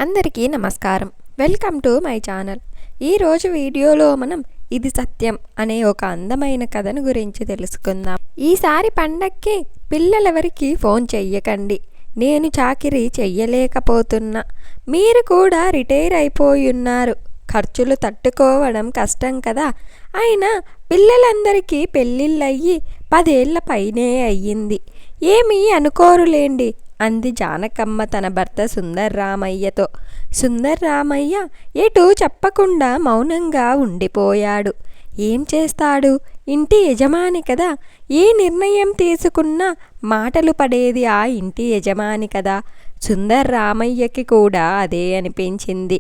అందరికీ నమస్కారం. Welcome to my channel. ఈరోజు వీడియోలో మనం ఇది సత్యం అనే ఒక అందమైన కథను గురించి తెలుసుకుందాం. ఈసారి పండక్కి పిల్లలెవరికి ఫోన్ చెయ్యకండి. నేను చాకిరీ చెయ్యలేకపోతున్నా. మీరు కూడా రిటైర్ అయిపోయున్నారు. ఖర్చులు తట్టుకోవడం కష్టం కదా. అయినా పిల్లలందరికీ పెళ్ళిళ్ళయ్యి 10 ఏళ్ల పైనే అయ్యింది. ఏమీ అనుకోరులేండి అంది జానకమ్మ తన భర్త సుందర్రామయ్యతో. సుందర్రామయ్య ఎటూ చెప్పకుండా మౌనంగా ఉండిపోయాడు. ఏం చేస్తాడు? ఇంటి యజమాని కదా. ఏ నిర్ణయం తీసుకున్నా మాటలు పడేది ఆ ఇంటి యజమాని కదా. సుందర్రామయ్యకి కూడా అదే అనిపించింది.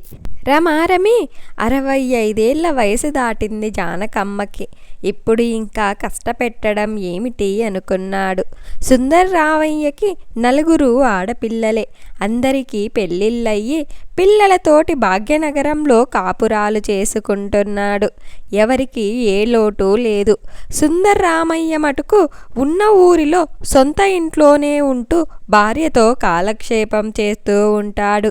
రమారమి 65 ఏళ్ల వయసు దాటింది జానకమ్మకి. ఇప్పుడు ఇంకా కష్టపెట్టడం ఏమిటి అనుకున్నాడు. సుందర్రామయ్యకి 4 ఆడపిల్లలే. అందరికీ పెళ్ళిళ్ళయ్యి పిల్లలతోటి భాగ్యనగరంలో కాపురాలు చేసుకుంటున్నాడు. ఎవరికి ఏ లోటు లేదు. సుందర్రామయ్య మటుకు ఉన్న ఊరిలో సొంత ఇంట్లోనే ఉంటూ భార్యతో కాలక్షేపం చేస్తూ ఉంటాడు.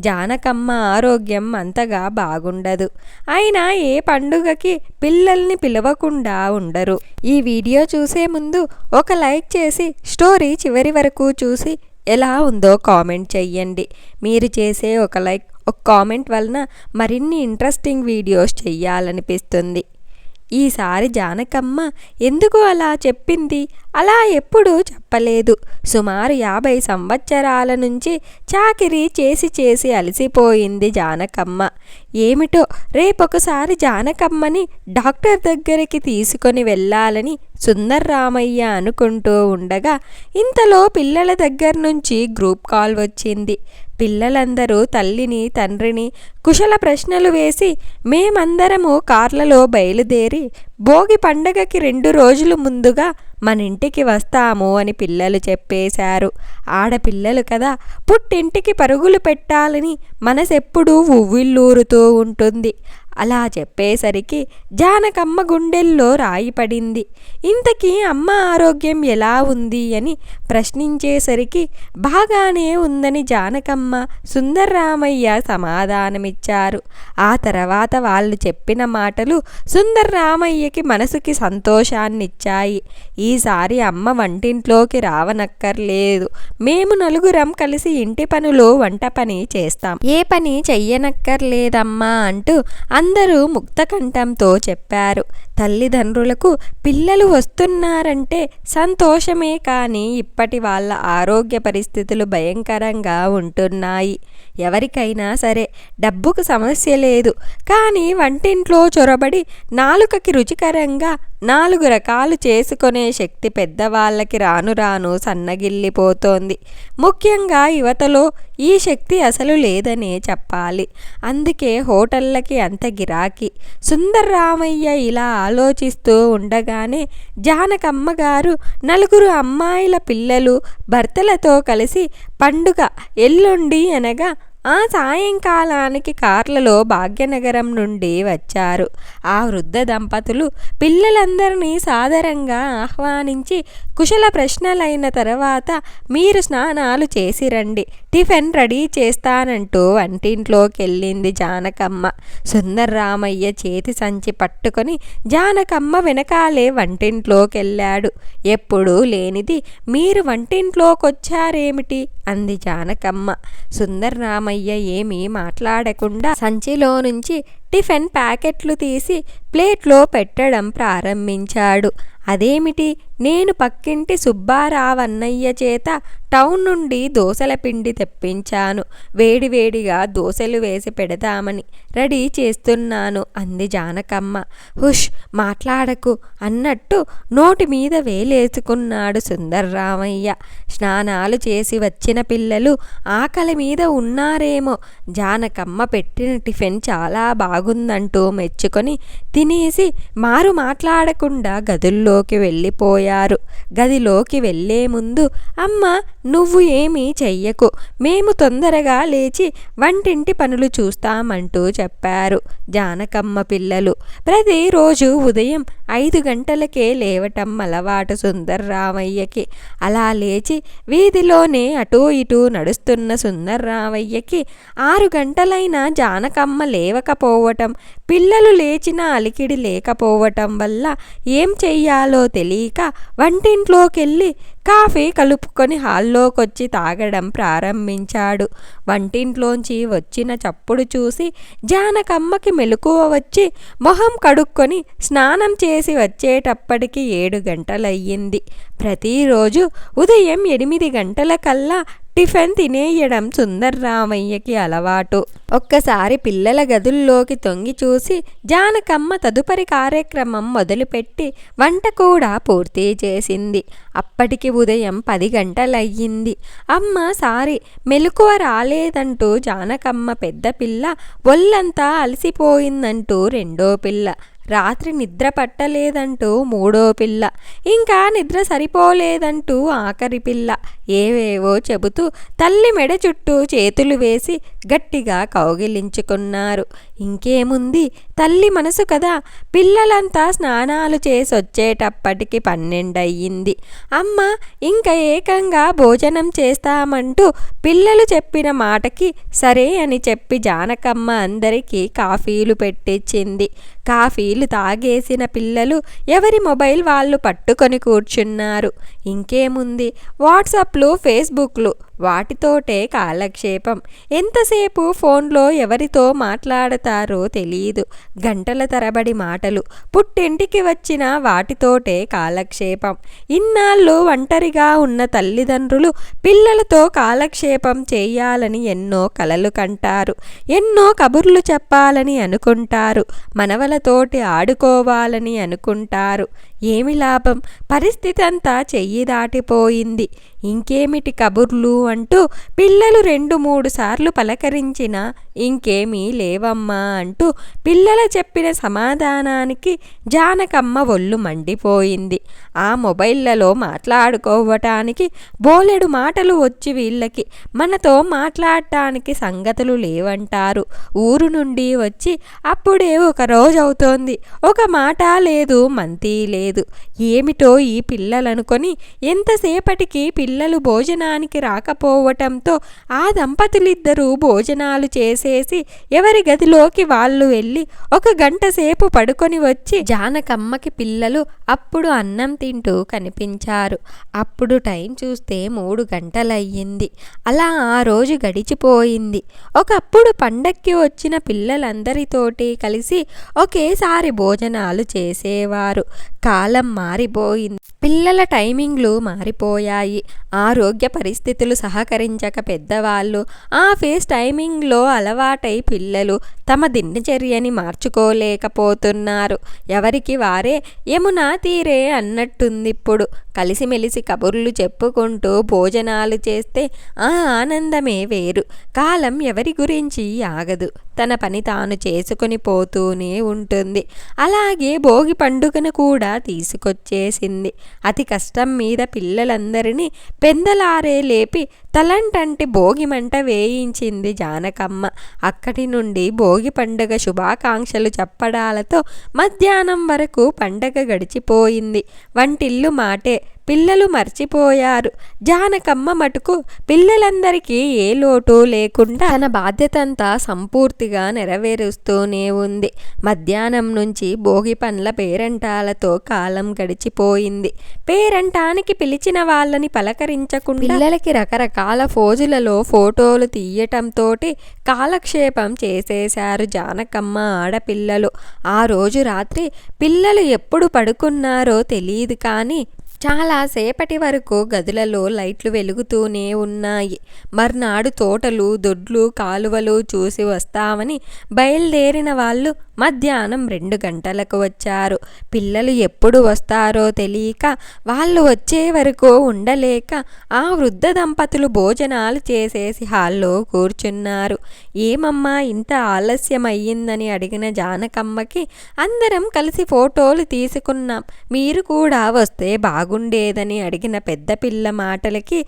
జానకమ్మ ఆరోగ్యం అంతగా బాగుండదు. అయినా ఏ పండుగకి పిల్లల్ని పిలవకుండా ఉండరు. ఈ వీడియో చూసే ముందు ఒక లైక్ చేసి స్టోరీ చివరి వరకు చూసి ఎలా ఉందో కామెంట్ చెయ్యండి. మీరు చేసే ఒక లైక్, ఒక కామెంట్ వలన మరిన్ని ఇంట్రెస్టింగ్ వీడియోస్ చెయ్యాలనిపిస్తుంది. ఈసారి జానకమ్మ ఎందుకు అలా చెప్పింది? అలా ఎప్పుడూ చెప్పలేదు. సుమారు 50 సంవత్సరాల నుంచి చాకిరీ చేసి అలసిపోయింది జానకమ్మ. ఏమిటో రేపొకసారి జానకమ్మని డాక్టర్ దగ్గరికి తీసుకొని వెళ్ళాలని సుందర్రామయ్య అనుకుంటూ ఉండగా ఇంతలో పిల్లల దగ్గర నుంచి గ్రూప్ కాల్ వచ్చింది. పిల్లలందరూ తల్లిని తండ్రిని కుశల ప్రశ్నలు వేసి మేమందరము కార్లలో బయలుదేరి భోగి పండగకి 2 రోజులు ముందుగా మన ఇంటికి వస్తాము అని పిల్లలు చెప్పేశారు. ఆడపిల్లలు కదా, పుట్టింటికి పరుగులు పెట్టాలని మనసెప్పుడూ ఉవ్విళ్ళూరుతూ ఉంటుంది. అలా చెప్పేసరికి జానకమ్మ గుండెల్లో రాయి పడింది. ఇంతకీ అమ్మ ఆరోగ్యం ఎలా ఉంది అని ప్రశ్నించేసరికి బాగానే ఉందని జానకమ్మ, సుందర్రామయ్య సమాధానమిచ్చారు. ఆ తర్వాత వాళ్ళు చెప్పిన మాటలు సుందర్రామయ్యకి మనసుకి సంతోషాన్నిచ్చాయి. ఈసారి అమ్మ వంటింట్లోకి రావనక్కర్లేదు. మేము 4 కలిసి ఇంటి పనులు, వంట పని చేస్తాం. ఏ పని చెయ్యనక్కర్లేదమ్మా అంటూ అందరూ ముక్తకంఠంతో చెప్పారు. తల్లిదండ్రులకు పిల్లలు వస్తున్నారంటే సంతోషమే కానీ ఇప్పటి వాళ్ళ ఆరోగ్య పరిస్థితులు భయంకరంగా ఉంటున్నాయి. ఎవరికైనా సరే డబ్బుకు సమస్య లేదు, కానీ వంటింట్లో చొరబడి నాలుకకి రుచికరంగా 4 రకాలు చేసుకునే శక్తి పెద్దవాళ్ళకి రాను రాను సన్నగిల్లిపోతోంది. ముఖ్యంగా యువతలో ఈ శక్తి అసలు లేదనే చెప్పాలి. అందుకే హోటళ్ళకి అంత గిరాకీ. సుందర్రామయ్య ఇలా ఆలోచిస్తూ ఉండగానే జానకమ్మ గారు 4 అమ్మాయిల పిల్లలు భర్తలతో కలిసి పండుగ ఎల్లుండి అనగా ఆ సాయంకాలానికి కార్లలో భాగ్యనగరం నుండి వచ్చారు. ఆ వృద్ధ దంపతులు పిల్లలందరినీ సాదరంగా ఆహ్వానించి కుశల ప్రశ్నలైన తర్వాత మీరు స్నానాలు చేసి రండి, టిఫిన్ రెడీ చేస్తానంటూ వంటింట్లోకెళ్ళింది జానకమ్మ. సుందర్రామయ్య చేతి సంచి పట్టుకొని జానకమ్మ వెనకాలే వంటింట్లోకెళ్ళాడు. ఎప్పుడూ లేనిది మీరు వంటింట్లోకొచ్చారేమిటి అంది జానకమ్మ. సుందర్రామయ్య ఏమీ మాట్లాడకుండా సంచిలో నుంచి టిఫిన్ ప్యాకెట్లు తీసి ప్లేట్లో పెట్టడం ప్రారంభించాడు. అదేమిటి, నేను పక్కింటి సుబ్బారావన్నయ్య చేత టౌన్ నుండి దోసల పిండి తెప్పించాను. వేడివేడిగా దోసలు వేసి పెడదామని రెడీ చేస్తున్నాను అంది జానకమ్మ. హుష్, మాట్లాడకు అన్నట్టు నోటి మీద వేలేసుకున్నాడు సుందర్రామయ్య. స్నానాలు చేసి వచ్చిన పిల్లలు ఆకలి మీద ఉన్నారేమో. జానకమ్మ పెట్టిన టిఫిన్ చాలా బాగుందంటూ మెచ్చుకొని తినేసి మారు మాట్లాడకుండా గదుల్లోకి వెళ్ళిపోయారు. గదిలోకి వెళ్లే ముందు అమ్మ నువ్వు ఏమీ చెయ్యకు, మేము తొందరగా లేచి వంటింటి పనులు చూస్తామంటూ చెప్పారు జానకమ్మ పిల్లలు. ప్రతిరోజు ఉదయం 5 గంటలకే లేవటం అలవాటు సుందర్రామయ్యకి. అలా లేచి వీధిలోనే అటూ ఇటూ నడుస్తున్న సుందర్రామయ్యకి 6 గంటలైనా జానకమ్మ లేవకపోవటం, పిల్లలు లేచిన అలికిడి లేకపోవటం వల్ల ఏం చెయ్యాలో తెలియక వంటింట్లోకెళ్ళి కాఫీ కలుపుకొని హాల్లోకొచ్చి తాగడం ప్రారంభించాడు. వంటింట్లోంచి వచ్చిన చప్పుడు చూసి జానకమ్మకి మెలకువ వచ్చి మొహం కడుక్కొని స్నానం చేసి వచ్చేటప్పటికి 7 గంటలయ్యింది. ప్రతిరోజు ఉదయం 8 గంటలకల్లా టిఫిన్ తినేయడం సుందర్రామయ్యకి అలవాటు. ఒక్కసారి పిల్లల గదుల్లోకి తొంగి చూసి జానకమ్మ తదుపరి కార్యక్రమం మొదలుపెట్టి వంట కూడా పూర్తి చేసింది. అప్పటికి ఉదయం 10 గంటలయ్యింది. అమ్మ సారీ మెలకువ రాలేదంటూ జానకమ్మ పెద్ద పిల్ల, ఒళ్ళంతా అలసిపోయిందంటూ రెండో పిల్ల, రాత్రి నిద్ర పట్టలేదంటూ మూడో పిల్ల, ఇంకా నిద్ర సరిపోలేదంటూ ఆఖరి పిల్ల ఏవేవో చెబుతూ తల్లి మెడ చుట్టూ చేతులు వేసి గట్టిగా కౌగిలించుకున్నారు. ఇంకేముంది, తల్లి మనసు కదా. పిల్లలంతా స్నానాలు చేసి వచ్చేటప్పటికి 12 అయ్యింది. అమ్మ ఇంకా ఏకంగా భోజనం చేస్తామంటూ పిల్లలు చెప్పిన మాటకి సరే అని చెప్పి జానకమ్మ అందరికీ కాఫీలు పెట్టించింది. కాఫీలు తాగేసిన పిల్లలు ఎవరి మొబైల్ వాళ్ళు పట్టుకొని కూర్చున్నారు. ఇంకేముంది, వాట్సాప్లు, ఫేస్బుక్లు, వాటితోటే కాలక్షేపం. ఎంతసేపు ఫోన్లో ఎవరితో మాట్లాడతారో తెలియదు. గంటల తరబడి మాటలు. పుట్టింటికి వచ్చిన వాటితోటే కాలక్షేపం. ఇన్నాళ్ళు ఒంటరిగా ఉన్న తల్లిదండ్రులు పిల్లలతో కాలక్షేపం చేయాలని ఎన్నో కలలు కంటారు. ఎన్నో కబుర్లు చెప్పాలని అనుకుంటారు. మనవలతోటి ఆడుకోవాలని అనుకుంటారు. ఏమి లాభం, పరిస్థితి అంతా చెయ్యి దాటిపోయింది. ఇంకేమిటి కబుర్లు అంటూ పిల్లలు 2-3 సార్లు పలకరించినా ఇంకేమీ లేవమ్మా అంటూ పిల్లలు చెప్పిన సమాధానానికి జానకమ్మ ఒళ్ళు మండిపోయింది. ఆ మొబైళ్లలో మాట్లాడుకోవటానికి బోలెడు మాటలు వచ్చి వీళ్ళకి మనతో మాట్లాడటానికి సంగతులు లేవంటారు. ఊరు నుండి వచ్చి అప్పుడే 1 రోజు అవుతోంది. ఒక మాట లేదు, మంతీ లేదు. ఏమిటో ఈ పిల్లలనుకొని ఎంతసేపటికి పిల్లలు భోజనానికి రాకపోవటంతో ఆ దంపతులిద్దరూ భోజనాలు చేసేసి ఎవరి గదిలోకి వాళ్ళు వెళ్ళి 1 గంట సేపు పడుకొని వచ్చి జానకమ్మకి పిల్లలు అప్పుడు అన్నం తింటూ కనిపించారు. అప్పుడు టైం చూస్తే 3 గంటలయ్యింది. అలా ఆ రోజు గడిచిపోయింది. ఒకప్పుడు పండక్కి వచ్చిన పిల్లలందరితోటి కలిసి ఒకేసారి భోజనాలు చేసేవారు. కాలం మారిపోయింది. పిల్లల టైమింగ్లు మారిపోయాయి. ఆరోగ్య పరిస్థితులు సహకరించక పెద్దవాళ్ళు ఆఫీస్ టైమింగ్లో అలవాటై పిల్లలు తమ దినచర్యని మార్చుకోలేకపోతున్నారు. ఎవరికి వారే యమునా తీరే అన్నట్టుందిప్పుడు. కలిసిమెలిసి కబుర్లు చెప్పుకుంటూ భోజనాలు చేస్తే ఆ ఆనందమే వేరు. కాలం ఎవరి గురించి ఆగదు. తన పని తాను చేసుకుని పోతూనే ఉంటుంది. అలాగే భోగి పండుగను కూడా తీసుకొచ్చేసింది. అతి కష్టం మీద పిల్లలందరినీ పెందలారే లేపి తలంటంటి భోగి మంట వేయించింది జానకమ్మ. అక్కడి నుండి భోగి పండుగ శుభాకాంక్షలు చెప్పడాలతో మధ్యాహ్నం వరకు పండగ గడిచిపోయింది. వంటిల్లు మాటే పిల్లలు మర్చిపోయారు. జానకమ్మ మటుకు పిల్లలందరికీ ఏ లోటు లేకుండా తన బాధ్యతంతా సంపూర్తిగా నెరవేరుస్తూనే ఉంది. మధ్యాహ్నం నుంచి భోగి పండ్ల పేరంటాలతో కాలం గడిచిపోయింది. పేరంటానికి పిలిచిన వాళ్ళని పలకరించకుండా పిల్లలకి రకరకాల ఫోజులలో ఫోటోలు తీయటంతోటి కాలక్షేపం చేసేశారు జానకమ్మ ఆడపిల్లలు. ఆ రోజు రాత్రి పిల్లలు ఎప్పుడు పడుకున్నారో తెలియదు కానీ చాలా సేపటి వరకు గదులలో లైట్లు వెలుగుతూనే ఉన్నాయి. మర్నాడు తోటలు, దొడ్లు, కాలువలు చూసి వస్తామని బయలుదేరిన వాళ్ళు మధ్యాహ్నం 2 గంటలకు వచ్చారు. పిల్లలు ఎప్పుడు వస్తారో తెలియక వాళ్ళు వచ్చే వరకు ఉండలేక ఆ వృద్ధ దంపతులు భోజనాలు చేసేసి హాల్లో కూర్చున్నారు. ఏమమ్మా ఇంత ఆలస్యం అయ్యిందని అడిగిన జానకమ్మకి అందరం కలిసి ఫోటోలు తీసుకున్నాం, మీరు కూడా వస్తే బాగుండేదని అడిగిన పెద్ద పిల్ల మాటలకి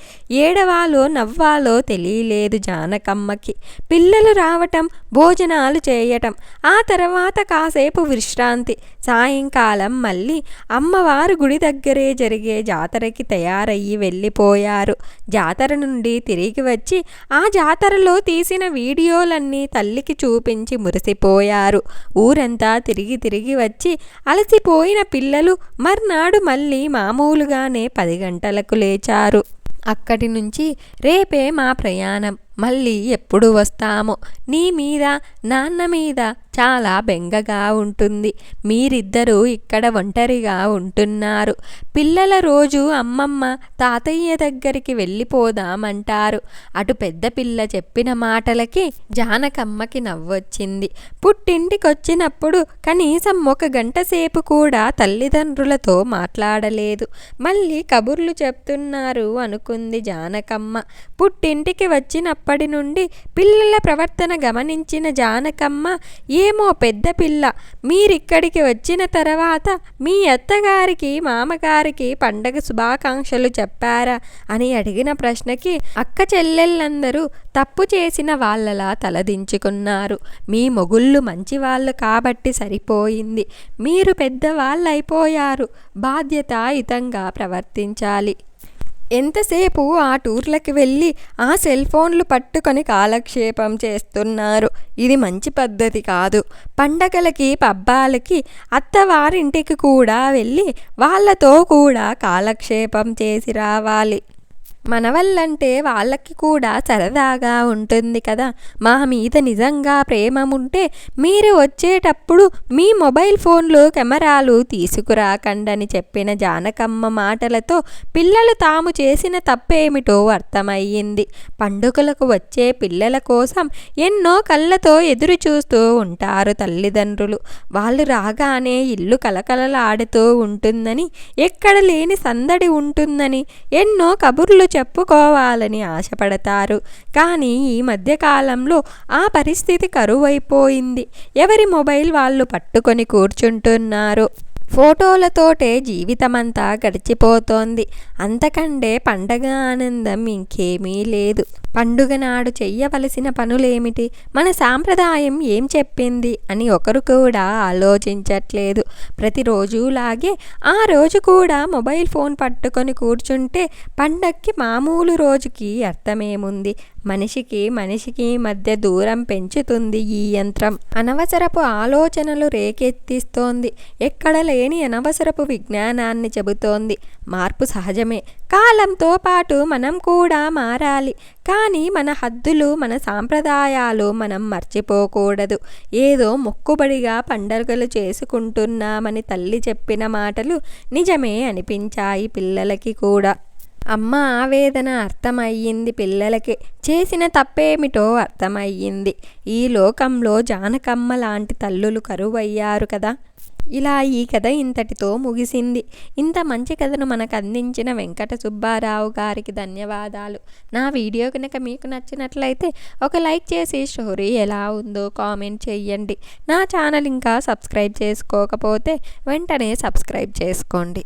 ఏడవాలో నవ్వాలో తెలియలేదు జానకమ్మకి. పిల్లలు రావటం, భోజనాలు చేయటం, ఆ తర్వాత తర్వాత కాసేపు విశ్రాంతి. సాయంకాలం మళ్ళీ అమ్మవారు గుడి దగ్గరే జరిగే జాతరకి తయారయ్యి వెళ్ళిపోయారు. జాతర నుండి తిరిగి వచ్చి ఆ జాతరలో తీసిన వీడియోలన్నీ తల్లికి చూపించి మురిసిపోయారు. ఊరంతా తిరిగి వచ్చి అలసిపోయిన పిల్లలు మర్నాడు మళ్ళీ మామూలుగానే 10 గంటలకు లేచారు. అక్కడి నుంచి రేపే మా ప్రయాణం, మళ్ళీ ఎప్పుడు వస్తామో, నీ మీద నాన్న మీద చాలా బెంగగా ఉంటుంది. మీరిద్దరూ ఇక్కడ ఒంటరిగా ఉంటున్నారు. పిల్లల రోజు అమ్మమ్మ తాతయ్య దగ్గరికి వెళ్ళిపోదామంటారు. అటు పెద్ద పిల్ల చెప్పిన మాటలకి జానకమ్మకి నవ్వొచ్చింది. పుట్టింటికొచ్చినప్పుడు కనీసం 1 గంట సేపు కూడా తల్లిదండ్రులతో మాట్లాడలేదు. మళ్ళీ కబుర్లు చెప్తున్నారు అనుకుంది జానకమ్మ. పుట్టింటికి వచ్చినప్పటి నుండి పిల్లల ప్రవర్తన గమనించిన జానకమ్మ, ఏమో పెద్ద పిల్ల, మీరిక్కడికి వచ్చిన తర్వాత మీ అత్తగారికి మామగారికి పండగ శుభాకాంక్షలు చెప్పారా అని అడిగిన ప్రశ్నకి అక్క చెల్లెళ్ళందరూ తప్పు చేసిన వాళ్ళలా తలదించుకున్నారు. మీ మొగుళ్ళు మంచివాళ్ళు కాబట్టి సరిపోయింది. మీరు పెద్దవాళ్ళైపోయారు, బాధ్యతాయుతంగా ప్రవర్తించాలి. ఎంతసేపు ఆ టూర్లకి వెళ్ళి ఆ సెల్ ఫోన్లు పట్టుకొని కాలక్షేపం చేస్తున్నారు. ఇది మంచి పద్ధతి కాదు. పండగలకి పబ్బాలకి అత్తవారింటికి కూడా వెళ్ళి వాళ్ళతో కూడా కాలక్షేపం చేసి రావాలి. మనవళ్ళంటే వాళ్ళకి కూడా సరదాగా ఉంటుంది కదా. మా మీద నిజంగా ప్రేమ ఉంటే మీరు వచ్చేటప్పుడు మీ మొబైల్ ఫోన్లు కెమెరాలు తీసుకురాకండని చెప్పిన జానకమ్మ మాటలతో పిల్లలు తాము చేసిన తప్పేమిటో అర్థమయ్యింది. పండుగలకు వచ్చే పిల్లల కోసం ఎన్నో కళ్ళతో ఎదురు చూస్తూ ఉంటారు తల్లిదండ్రులు. వాళ్ళు రాగానే ఇల్లు కలకలలాడుతూ ఉంటుందని, ఎక్కడ లేని సందడి ఉంటుందని, ఎన్నో కబుర్లు చెప్పుకోవాలని ఆశపడతారు. కానీ ఈ మధ్యకాలంలో ఆ పరిస్థితి కరువైపోయింది. ఎవరి మొబైల్ వాళ్ళు పట్టుకొని కూర్చుంటున్నారు. ఫోటోలతోటే జీవితమంతా గడిచిపోతోంది. అంతకంటే పండగ ఆనందం ఇంకేమీ లేదు. పండుగ నాడు చెయ్యవలసిన పనులేమిటి, మన సాంప్రదాయం ఏం చెప్పింది అని ఒకరు కూడా ఆలోచించట్లేదు. ప్రతిరోజులాగే ఆ రోజు కూడా మొబైల్ ఫోన్ పట్టుకొని కూర్చుంటే పండక్కి మామూలు రోజుకి అర్థమేముంది? మనిషికి మధ్య దూరం పెంచుతుంది ఈ యంత్రం. అనవసరపు ఆలోచనలు రేకెత్తిస్తోంది. ఎక్కడ లేని అనవసరపు విజ్ఞానాన్ని చెబుతోంది. మార్పు సహజమే. కాలంతో పాటు మనం కూడా మారాలి. కానీ మన హద్దులు, మన సాంప్రదాయాలు మనం మర్చిపోకూడదు. ఏదో మొక్కుబడిగా పండుగలు చేసుకుంటున్నామని తల్లి చెప్పిన మాటలు నిజమే అనిపించాయి పిల్లలకి కూడా. అమ్మ ఆవేదన అర్థమయ్యింది పిల్లలకి. చేసిన తప్పేమిటో అర్థమయ్యింది. ఈ లోకంలో జానకమ్మ లాంటి తల్లులు కరువయ్యారు కదా. ఇలా ఈ కథ ఇంతటితో ముగిసింది. ఇంత మంచి కథను మనకు అందించిన వెంకట సుబ్బారావు గారికి ధన్యవాదాలు. నా వీడియో కనుక మీకు నచ్చినట్లయితే ఒక లైక్ చేసి స్టోరీ ఎలా ఉందో కామెంట్ చేయండి. నా ఛానల్ ఇంకా సబ్స్క్రైబ్ చేసుకోకపోతే వెంటనే సబ్స్క్రైబ్ చేసుకోండి.